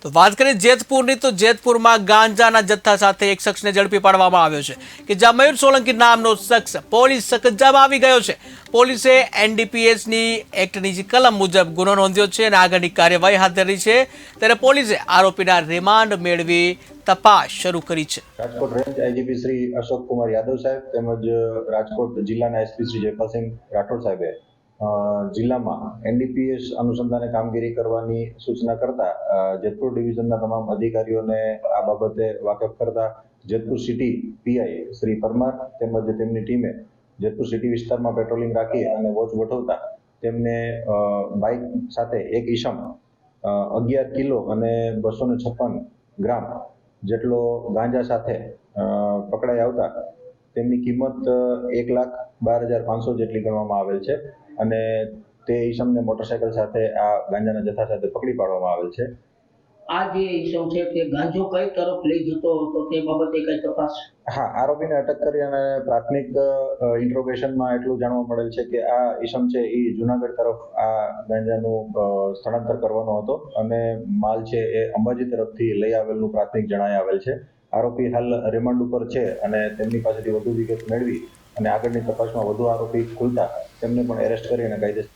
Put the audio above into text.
તો વાત કરીએ જેતપુરની, તો જેતપુરમાં ગાંજાના જથ્થા સાથે એક શખ્સને ઝડપી પાડવામાં આવ્યો છે કે જ્યાં મયુર સોલંકી નામનો શખ્સ પોલીસ કબજામાં આવી ગયો છે। પોલીસે એનડીપીએસની એક્ટની જે કલમ મુજબ ગુનો નોંધ્યો છે અને આગળની કાર્યવાહી હાથ ધરી છે। ત્યારે પોલીસે આરોપીના રિમાન્ડ મેળવી તપાસ શરૂ કરી છે। રાજકોટ રેન્જ આઈજીપી શ્રી અશોક કુમાર યાદવ સાહેબ તેમજ રાજકોટ જિલ્લાના એસપી શ્રી જયપાલસિંહ રાઠોડ સાહેબે જિલ્લામાં એનડીપીએસ અનુસંધાને કામગીરી કરવાની સૂચના કરતા જેતપુર ડિવિઝનના તમામ અધિકારીઓને આ બાબતે વાકેફ કરતા જેતપુર સિટી પીઆઈ શ્રી પરમાર તેમજ તેમની ટીમે જેતપુર સિટી વિસ્તારમાં પેટ્રોલિંગ રાખી અને વોચ ગોઠવતા તેમને બાઇક સાથે એક ઈસમ 11 કિલો અને 256 ગ્રામ જેટલો ગાંજા સાથે પકડાઈ આવતા તેમની કિંમત 1,12,500 જેટલી ગણવામાં આવેલ છે અને તે ઈસમને મોટરસાયકલ સાથે આ ગાંજાના જથ્થા સાથે પકડી પાડવામાં આવેલ છે। આ જે ઈસમ છે તે ગાંજો કઈ તરફ લઈ જતો હતો તે બાબતે કઈ તપાસ? હા, આરોપીને અટક કરી અને પ્રાથમિક ઇન્ટ્રોગેશનમાં એટલું જાણવા મળેલ છે કે આ ઈસમ છે એ જુનાગઢ તરફ આ ગાંજાનું સ્થળાંતર કરવાનો હતો અને માલ છે એ અંબાજી તરફથી લઈ આવેલનું પ્રાથમિક જણાઈ આવેલ છે। આરોપી હાલ રિમાન્ડ ઉપર છે અને તેમની પાસેથી વધુ વિગત મેળવી અને આગળની તપાસમાં વધુ આરોપી ખુલતા તેમને પણ એરેસ્ટ કરી અને કાયદેસર